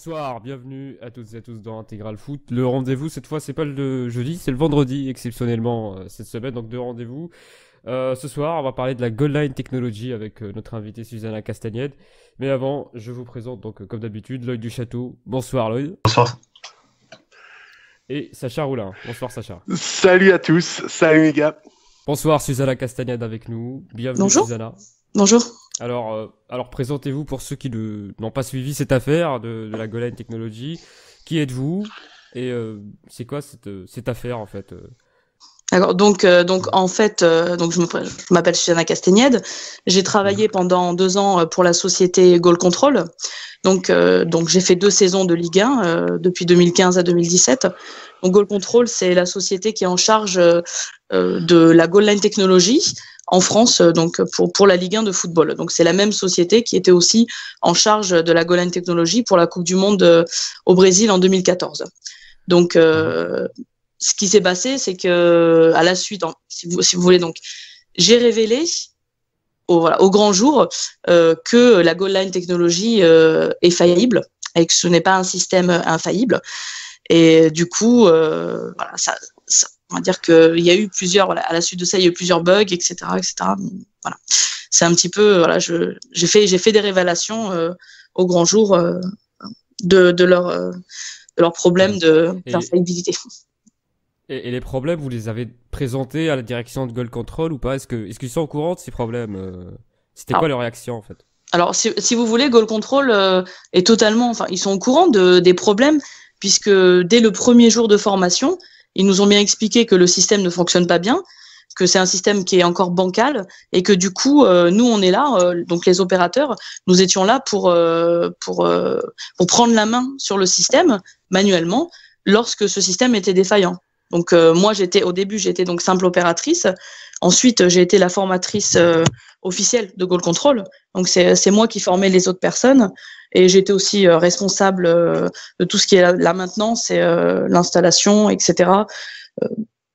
Bonsoir, bienvenue à toutes et à tous dans Intégral Foot. Le rendez-vous, cette fois, c'est pas le jeudi, c'est le vendredi, exceptionnellement, cette semaine, donc deux rendez-vous. Ce soir, on va parler de la Goal Line Technology avec notre invitée Susanna Castagnède. Mais avant, je vous présente donc, comme d'habitude, Lloyd du Château. Bonsoir Lloyd. Bonsoir. Et Sacha Roulin. Bonsoir Sacha. Salut à tous, salut les gars. Bonsoir Susanna Castagnède avec nous. Bienvenue. Bonjour. Susanna. Bonjour. Alors présentez-vous pour ceux qui n'ont pas suivi cette affaire de la Goal Line Technology. Qui êtes-vous et c'est quoi cette affaire en fait Alors donc en fait je m'appelle Susanna Castagnède. J'ai travaillé pendant 2 ans pour la société Goal Control. Donc j'ai fait 2 saisons de Ligue 1 depuis 2015 à 2017. Donc Goal Control, c'est la société qui est en charge de la Goal Line Technology en France, donc pour la Ligue 1 de football. Donc c'est la même société qui était aussi en charge de la Goal Line Technology pour la Coupe du Monde au Brésil en 2014. Donc ce qui s'est passé, c'est que à la suite, si vous voulez, donc j'ai révélé au grand jour que la Goal Line Technology est faillible et que ce n'est pas un système infaillible. Et du coup, voilà, on va dire qu'il y a eu plusieurs, voilà, à la suite de ça, il y a eu plusieurs bugs, etc., etc. Voilà, c'est un petit peu, voilà, j'ai fait des révélations au grand jour de leur problème d'infaillibilité. Et les problèmes, vous les avez présentés à la direction de Goal Control ou pas? Est-ce qu'ils sont au courant de ces problèmes? C'était quoi leur réaction en fait? Alors, si vous voulez, Goal Control est totalement, enfin, ils sont au courant des problèmes, puisque dès le premier jour de formation, ils nous ont bien expliqué que le système ne fonctionne pas bien, que c'est un système qui est encore bancal, et que du coup, nous, on est là, donc les opérateurs, nous étions là pour prendre la main sur le système manuellement lorsque ce système était défaillant. Donc moi, au début, j'étais donc simple opératrice. Ensuite, j'ai été la formatrice officielle de Goal Control. Donc c'est moi qui formais les autres personnes. Et j'étais aussi responsable de tout ce qui est la maintenance et l'installation, etc.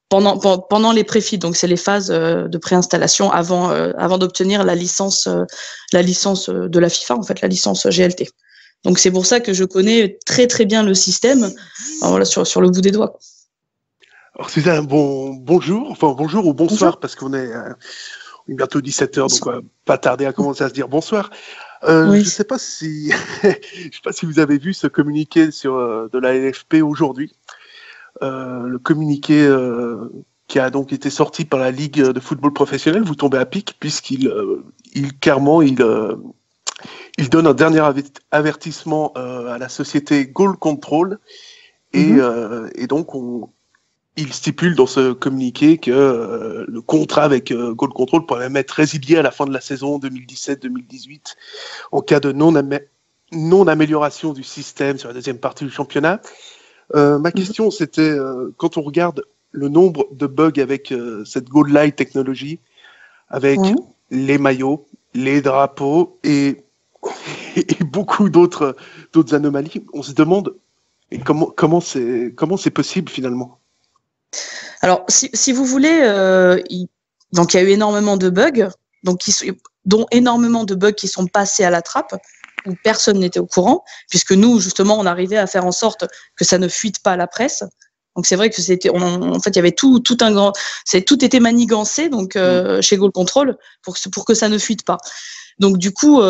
Pendant les pré-feeds, donc c'est les phases de préinstallation avant d'obtenir la licence de la FIFA, en fait, la licence GLT. Donc c'est pour ça que je connais très très bien le système, alors, voilà, sur le bout des doigts. Alors Suzanne, bonjour ou bonsoir, parce qu'on est bientôt 17h, donc on va pas tarder à commencer à se dire bonsoir. Oui. Je sais pas si vous avez vu ce communiqué de la LFP aujourd'hui. Le communiqué qui a donc été sorti par la Ligue de football professionnel, vous tombez à pic, puisqu'il clairement donne un dernier avertissement à la société Goal Control et donc il stipule dans ce communiqué que le contrat avec Goal Control pourrait même être résilié à la fin de la saison 2017-2018 en cas de non-amélioration du système sur la deuxième partie du championnat. Ma question, c'était, quand on regarde le nombre de bugs avec cette Goal Line Technology, avec les maillots, les drapeaux et beaucoup d'autres anomalies, on se demande comment c'est possible finalement. Alors, si vous voulez, donc il y a eu énormément de bugs, dont énormément de bugs qui sont passés à la trappe, où personne n'était au courant, puisque nous, justement, on arrivait à faire en sorte que ça ne fuite pas à la presse. Donc c'est vrai que en fait, il y avait tout était manigancé, donc chez Goal Control pour que ça ne fuite pas. Donc du coup,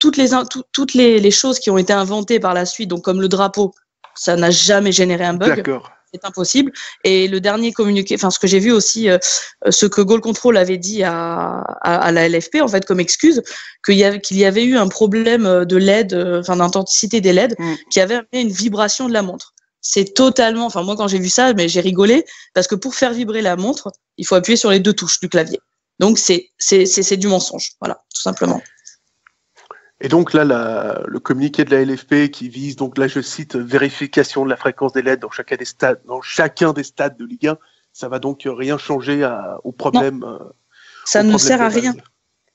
toutes les choses qui ont été inventées par la suite, donc comme le drapeau, ça n'a jamais généré un bug. D'accord. C'est impossible. Et le dernier communiqué, enfin ce que j'ai vu aussi, ce que Goal Control avait dit à la LFP en fait comme excuse, qu'il y avait eu un problème de LED, d'intensité des LED, qui avait amené une vibration de la montre. C'est totalement, enfin moi quand j'ai vu ça, mais j'ai rigolé parce que pour faire vibrer la montre, il faut appuyer sur les 2 touches du clavier. Donc c'est du mensonge, voilà, tout simplement. Et donc là, le communiqué de la LFP qui vise, donc là je cite, vérification de la fréquence des LED dans chacun des stades de Ligue 1, ça va donc rien changer au problème. Ça ne sert à rien.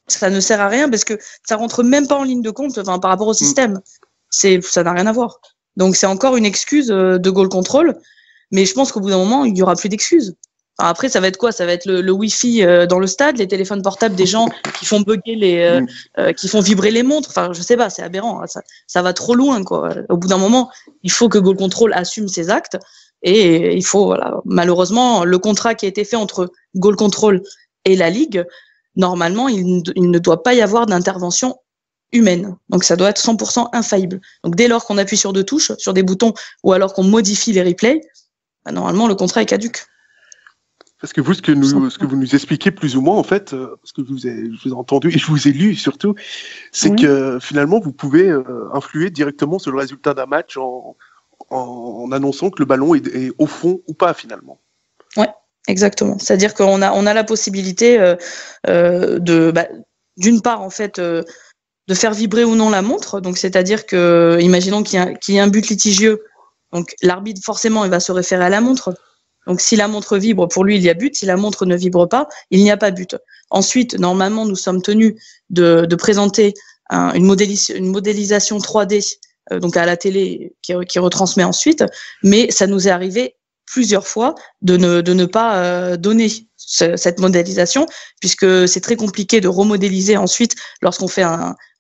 Ça ne sert à rien parce que ça rentre même pas en ligne de compte, par rapport au système. Ça n'a rien à voir. Donc c'est encore une excuse de Goal Control, mais je pense qu'au bout d'un moment, il y aura plus d'excuses. Enfin, après, ça va être quoi? Ça va être le Wi-Fi dans le stade, les téléphones portables des gens qui font bugger qui font vibrer les montres. Enfin, je sais pas, c'est aberrant. Hein. Ça va trop loin, quoi. Au bout d'un moment, il faut que Goal Control assume ses actes et il faut, voilà. Malheureusement, le contrat qui a été fait entre Goal Control et la Ligue, normalement, il ne doit pas y avoir d'intervention humaine. Donc, ça doit être 100% infaillible. Donc, dès lors qu'on appuie sur 2 touches, sur des boutons, ou alors qu'on modifie les replays, bah, normalement, le contrat est caduc. Parce que vous, ce que vous nous expliquez plus ou moins, en fait, parce que je vous ai entendu et je vous ai lu surtout, c'est que finalement, vous pouvez influer directement sur le résultat d'un match en annonçant que le ballon est au fond ou pas, finalement. Ouais, exactement. C'est-à-dire qu'on a la possibilité d'une part, en fait, de faire vibrer ou non la montre. Donc, c'est-à-dire que, imaginons qu'il y ait un but litigieux. Donc, l'arbitre, forcément, il va se référer à la montre. Donc, si la montre vibre, pour lui, il y a but. Si la montre ne vibre pas, il n'y a pas but. Ensuite, normalement, nous sommes tenus de présenter une modélisation 3D donc à la télé qui retransmet ensuite. Mais ça nous est arrivé plusieurs fois de ne pas donner cette modélisation, puisque c'est très compliqué de remodéliser ensuite lorsqu'on fait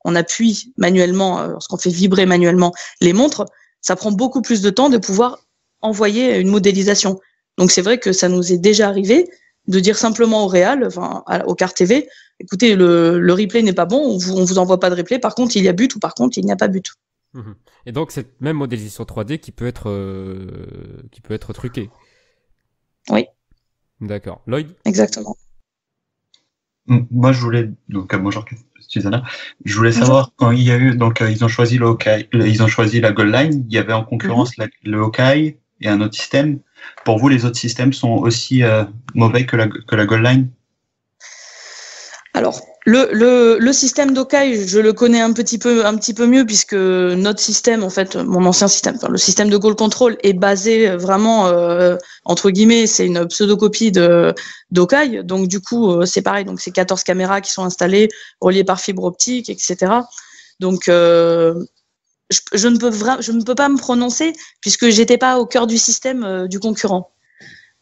on appuie manuellement, lorsqu'on fait vibrer manuellement les montres. Ça prend beaucoup plus de temps de pouvoir envoyer une modélisation. Donc, c'est vrai que ça nous est déjà arrivé de dire simplement au Real, au CAR TV, écoutez, le replay n'est pas bon, on vous envoie pas de replay, par contre, il y a but ou par contre, il n'y a pas but. Et donc, cette même modélisation 3D qui peut être truquée. Oui. D'accord. Lloyd? Exactement. Moi, je voulais, donc, bonjour, Susanna. Je voulais savoir, quand il y a eu, donc, ils ont choisi le Hawkeye, ils ont choisi la goal line, il y avait en concurrence le Hawkeye et un autre système. Pour vous, les autres systèmes sont aussi mauvais que la goal line? Alors, le système d'Hawkeye, je le connais un petit peu mieux, puisque notre système, en fait, mon ancien système, le système de Goal Control est basé vraiment, entre guillemets, c'est une pseudocopie d'Hawkeye. Donc, du coup, c'est pareil. Donc, c'est 14 caméras qui sont installées, reliées par fibre optique, etc. Donc, je ne peux pas me prononcer puisque j'étais pas au cœur du système du concurrent.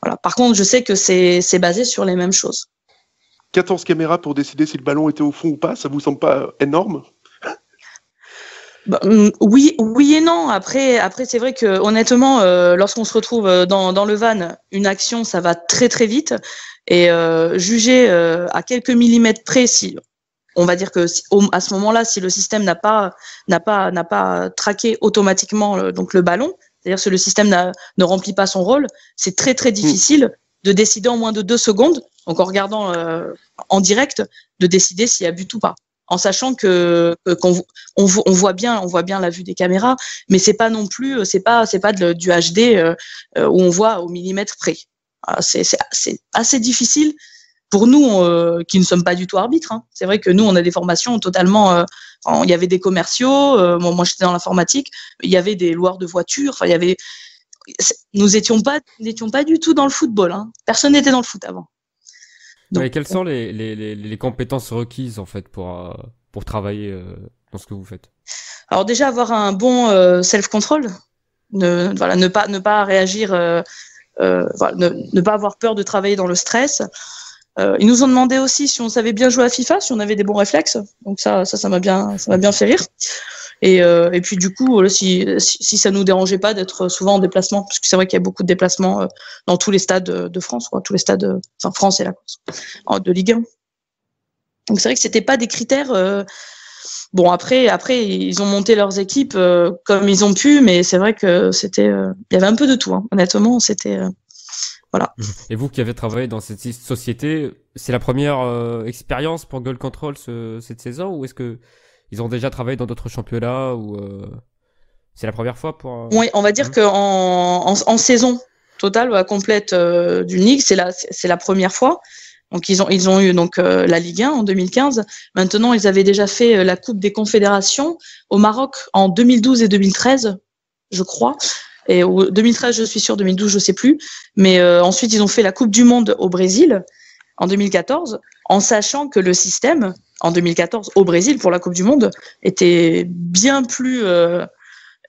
Voilà. Par contre, je sais que c'est basé sur les mêmes choses. 14 caméras pour décider si le ballon était au fond ou pas, ça vous semble pas énorme? Oui et non. Après c'est vrai que honnêtement, lorsqu'on se retrouve dans le van, une action, ça va très très vite et juger à quelques millimètres près, si on va dire que à ce moment-là, si le système n'a pas traqué automatiquement donc le ballon, c'est-à-dire si le système ne remplit pas son rôle, c'est très très difficile de décider en moins de 2 secondes, donc en regardant en direct, de décider s'il y a but ou pas, en sachant on voit bien la vue des caméras, mais c'est pas non plus, c'est pas du HD où on voit au millimètre près. C'est assez difficile pour nous qui ne sommes pas du tout arbitres. Hein. C'est vrai que nous, on a des formations totalement. Il y avait des commerciaux. Moi, j'étais dans l'informatique. Il y avait des loueurs de voitures. Enfin, il y avait. Nous n'étions pas du tout dans le football. Hein. Personne n'était dans le foot avant. Donc, quelles sont les compétences requises en fait pour travailler dans ce que vous faites? Alors déjà avoir un bon self-control, ne pas réagir, ne pas avoir peur de travailler dans le stress. Ils nous ont demandé aussi si on savait bien jouer à FIFA, si on avait des bons réflexes. Donc ça m'a bien fait rire. Et puis du coup, si ça nous dérangeait pas d'être souvent en déplacement, parce que c'est vrai qu'il y a beaucoup de déplacements dans tous les stades de France, quoi, tous les stades, France et la Corse, de Ligue 1. Donc c'est vrai que c'était pas des critères. Bon après ils ont monté leurs équipes comme ils ont pu, mais c'est vrai que c'était, il y avait un peu de tout. Hein. Honnêtement, c'était voilà. Et vous qui avez travaillé dans cette société, c'est la première expérience pour Goal Control cette saison, ou est-ce que ils ont déjà travaillé dans d'autres championnats, ou c'est la première fois pour Oui, on va dire que en saison totale complète d'une ligue, c'est la première fois. Donc ils ont eu donc la Ligue 1 en 2015. Maintenant, ils avaient déjà fait la Coupe des Confédérations au Maroc en 2012 et 2013, je crois. Et 2013, je suis sûre, 2012, je sais plus. Mais ensuite, ils ont fait la Coupe du Monde au Brésil en 2014, en sachant que le système en 2014 au Brésil pour la Coupe du Monde était bien plus,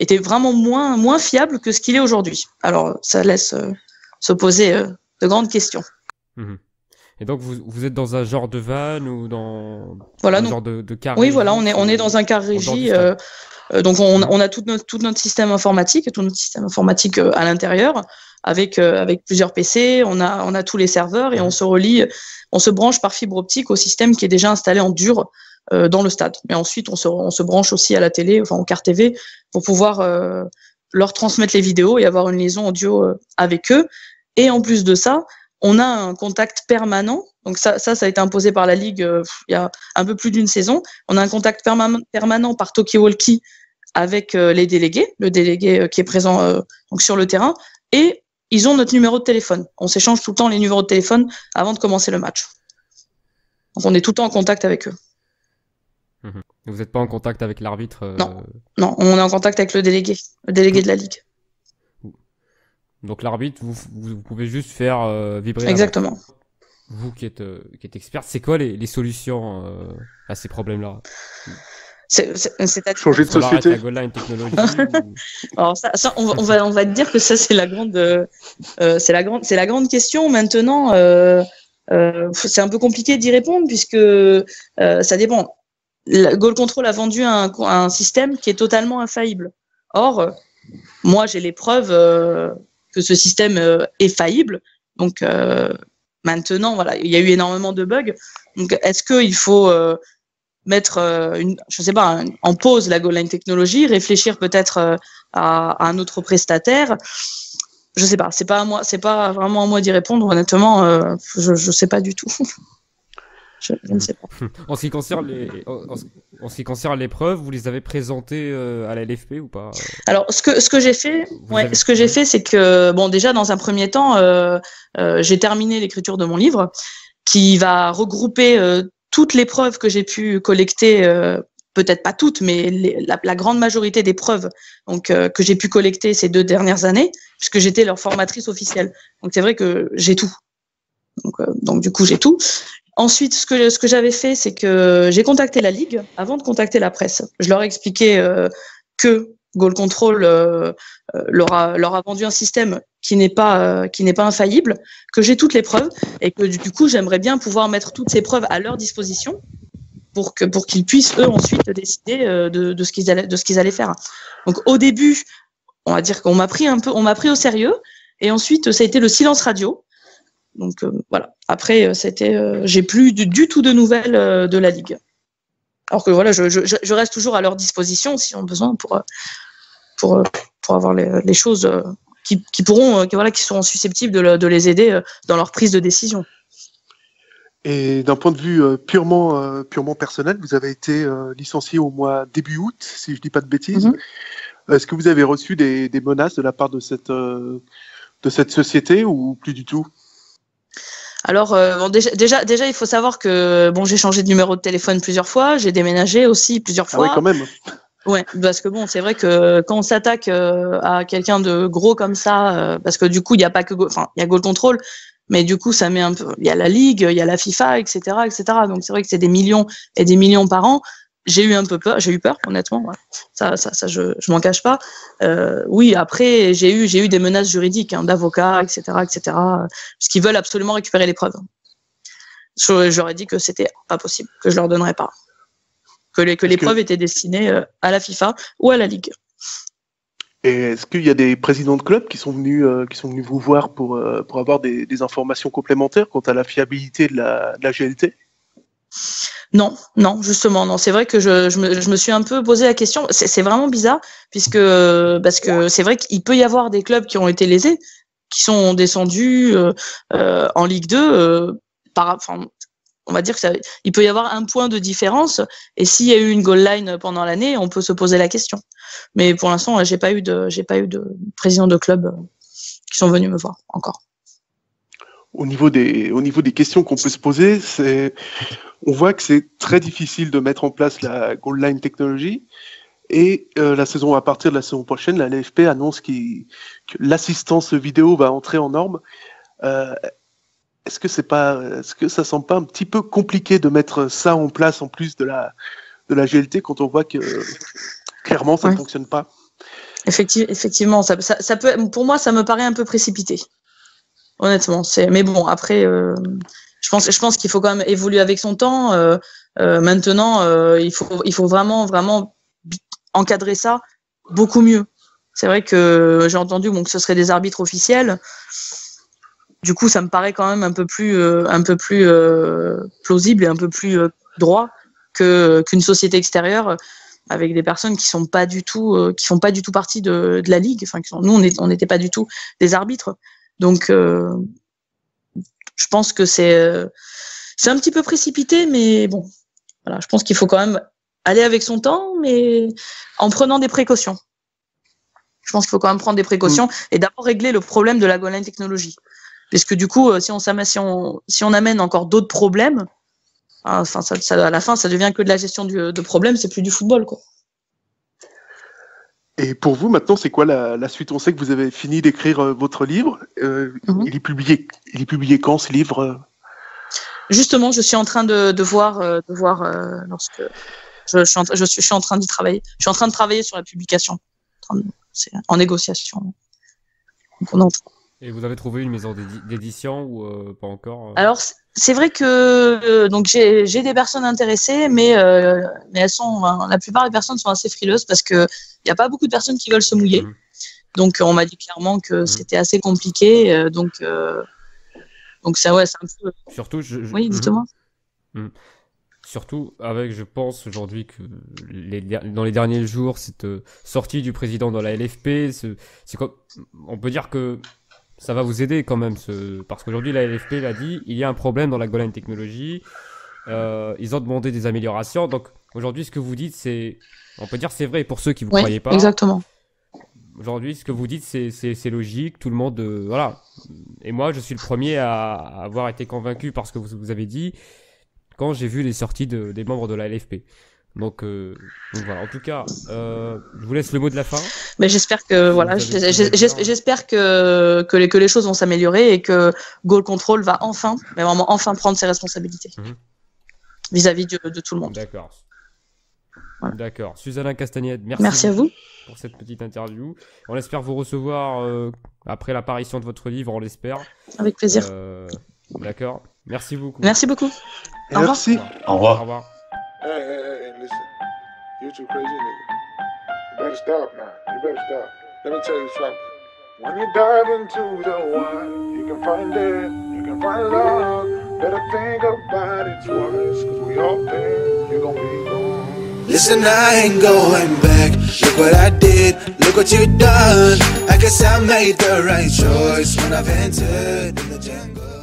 était vraiment moins fiable que ce qu'il est aujourd'hui. Alors, ça laisse se poser grandes questions. Et donc vous êtes dans un genre de van ou dans un genre de car régie? Oui, voilà, on est dans un car régie. Donc on a tout notre système informatique à l'intérieur avec plusieurs PC. On a tous les serveurs et on se branche par fibre optique au système qui est déjà installé en dur dans le stade. Mais ensuite on se branche aussi à la télé, enfin au car TV, pour pouvoir leur transmettre les vidéos et avoir une liaison audio avec eux. Et en plus de ça, on a un contact permanent. Donc ça a été imposé par la Ligue il y a un peu plus d'une saison. On a un contact permanent par talkie-walkie avec les délégués, le délégué qui est présent donc sur le terrain, et ils ont notre numéro de téléphone. On s'échange tout le temps les numéros de téléphone avant de commencer le match. Donc on est tout le temps en contact avec eux. Vous n'êtes pas en contact avec l'arbitre Non, on est en contact avec le délégué de la Ligue. Donc l'arbitre, vous pouvez juste faire vibrer. Exactement. Vous qui êtes expert, c'est quoi les solutions à ces problèmes-là? C'est-à-dire changer de société. La Goal Line Technology Alors ça on va te dire que ça c'est la grande question. Maintenant, c'est un peu compliqué d'y répondre puisque ça dépend. Goal Control a vendu un système qui est totalement infaillible. Or, moi j'ai les preuves que ce système est faillible. Donc maintenant, voilà, il y a eu énormément de bugs. Donc est-ce qu'il faut mettre en pause la Goal Line Technology, réfléchir peut-être à un autre prestataire? Je sais pas, c'est pas vraiment à moi d'y répondre, honnêtement, je sais pas du tout. Je ne sais pas. En ce qui concerne les preuves, vous les avez présentées à la LFP ou pas? Alors ce que j'ai fait, c'est que déjà dans un premier temps, j'ai terminé l'écriture de mon livre qui va regrouper toutes les preuves que j'ai pu collecter, peut-être pas toutes, mais la grande majorité des preuves que j'ai pu collecter ces 2 dernières années, puisque j'étais leur formatrice officielle. Donc c'est vrai que j'ai tout. Donc du coup j'ai tout. Ensuite, ce que j'avais fait, c'est que j'ai contacté la Ligue avant de contacter la presse. Je leur ai expliqué que Goal Control leur a vendu un système qui n'est pas infaillible, que j'ai toutes les preuves et que du coup j'aimerais bien pouvoir mettre toutes ces preuves à leur disposition pour qu'ils puissent eux ensuite décider de ce qu'ils allaient faire. Donc au début, on va dire qu'on m'a pris au sérieux et ensuite ça a été le silence radio. Donc voilà. Après, j'ai plus du tout de nouvelles de la Ligue. Alors que voilà, je reste toujours à leur disposition s'ils ont besoin pour avoir les choses qui seront susceptibles de les aider dans leur prise de décision. Et d'un point de vue purement personnel, vous avez été licencié au mois début août, si je dis pas de bêtises. Est-ce que vous avez reçu des menaces de la part de cette société ou plus du tout? Alors déjà, il faut savoir que j'ai changé de numéro de téléphone plusieurs fois, j'ai déménagé aussi plusieurs fois. Ah oui, quand même. Ouais, parce que c'est vrai que quand on s'attaque à quelqu'un de gros comme ça, parce que du coup il y a pas que il y a Goal Control, mais du coup ça met un peu, il y a la Ligue, il y a la FIFA, etc. Donc c'est vrai que c'est des millions et des millions par an. J'ai eu peur, honnêtement. Ouais. Ça, je m'en cache pas. Oui, après, j'ai eu des menaces juridiques, d'avocats, etc., parce qu'ils veulent absolument récupérer les preuves. Je leur ai dit que c'était pas possible, que je leur donnerais pas, que les preuves étaient destinées à la FIFA ou à la Ligue. Et est-ce qu'il y a des présidents de clubs qui sont venus vous voir pour avoir des informations complémentaires quant à la fiabilité de la GLT? Non, justement, non. C'est vrai que je me suis un peu posé la question. C'est vraiment bizarre parce que c'est vrai qu'il peut y avoir des clubs qui ont été lésés, qui sont descendus en Ligue 2. On va dire que il peut y avoir un point de différence. Et s'il y a eu une goal line pendant l'année, on peut se poser la question. Mais pour l'instant, j'ai pas eu de président de club qui sont venus me voir encore. Au niveau des questions qu'on peut se poser, on voit que c'est très difficile de mettre en place la Goal Line Technology. Et à partir de la saison prochaine, la LFP annonce que l'assistance vidéo va entrer en norme. Est-ce que ça semble pas un petit peu compliqué de mettre ça en place en plus de la GLT quand on voit que clairement ça ne fonctionne pas? Effectivement, ça peut, pour moi, ça me paraît un peu précipité. honnêtement. Mais bon, après, je pense qu'il faut quand même évoluer avec son temps. Maintenant, il faut vraiment encadrer ça beaucoup mieux. C'est vrai que j'ai entendu que ce serait des arbitres officiels. Du coup, ça me paraît quand même un peu plus plausible et un peu plus droit qu'une société extérieure avec des personnes qui font pas du tout partie de la ligue. Enfin, nous, on n'était pas du tout des arbitres. Donc, je pense que c'est un petit peu précipité, mais bon, voilà. Je pense qu'il faut quand même aller avec son temps, mais en prenant des précautions. Je pense qu'il faut quand même prendre des précautions et d'abord régler le problème de la goal line technologie. Parce que du coup, si on amène encore d'autres problèmes, enfin, à la fin, ça devient que de la gestion de problèmes, c'est plus du football, quoi. Et pour vous, maintenant, c'est quoi la suite? On sait que vous avez fini d'écrire votre livre. Il est publié quand, ce livre? Justement, je suis en train de voir lorsque je suis en train d'y travailler. Je suis en train de travailler sur la publication. C'est en négociation. Donc, et vous avez trouvé une maison d'édition ou pas encore? Alors, c'est vrai que donc j'ai des personnes intéressées, mais elles sont, la plupart des personnes sont assez frileuses parce que il y a pas beaucoup de personnes qui veulent se mouiller. Donc, on m'a dit clairement que c'était assez compliqué. Donc ça, ouais, c'est un peu. Surtout, oui, justement. Surtout avec, je pense aujourd'hui que dans les derniers jours, cette sortie du président dans la LFP, on peut dire que ça va vous aider quand même, parce qu'aujourd'hui la LFP l'a dit, il y a un problème dans la goal line technologie. Ils ont demandé des améliorations. Donc aujourd'hui, ce que vous dites, on peut dire c'est vrai pour ceux qui vous croyaient pas. Exactement. Aujourd'hui, ce que vous dites, c'est logique. Tout le monde, voilà. Et moi, je suis le premier à avoir été convaincu par ce que vous avez dit quand j'ai vu les sorties des membres de la LFP. Donc voilà. En tout cas, je vous laisse le mot de la fin. Mais j'espère que voilà, j'espère que les choses vont s'améliorer et que Goal Control va vraiment prendre ses responsabilités vis-à-vis de tout le monde. D'accord. Voilà. D'accord. Susanna Castagnède, merci à vous pour cette petite interview. On espère vous recevoir après l'apparition de votre livre, on l'espère. Avec plaisir. D'accord. Merci beaucoup. Merci beaucoup. Merci. Au revoir. Au revoir. Hey, listen. You too crazy, nigga. You better stop now. You better stop. Let me tell you something. When you dive into the one, you can find it. You can find love. Better think about it twice, cause we all think you're gonna be gone. Listen, I ain't going back. Look what I did, look what you done. I guess I made the right choice when I've entered in the jungle.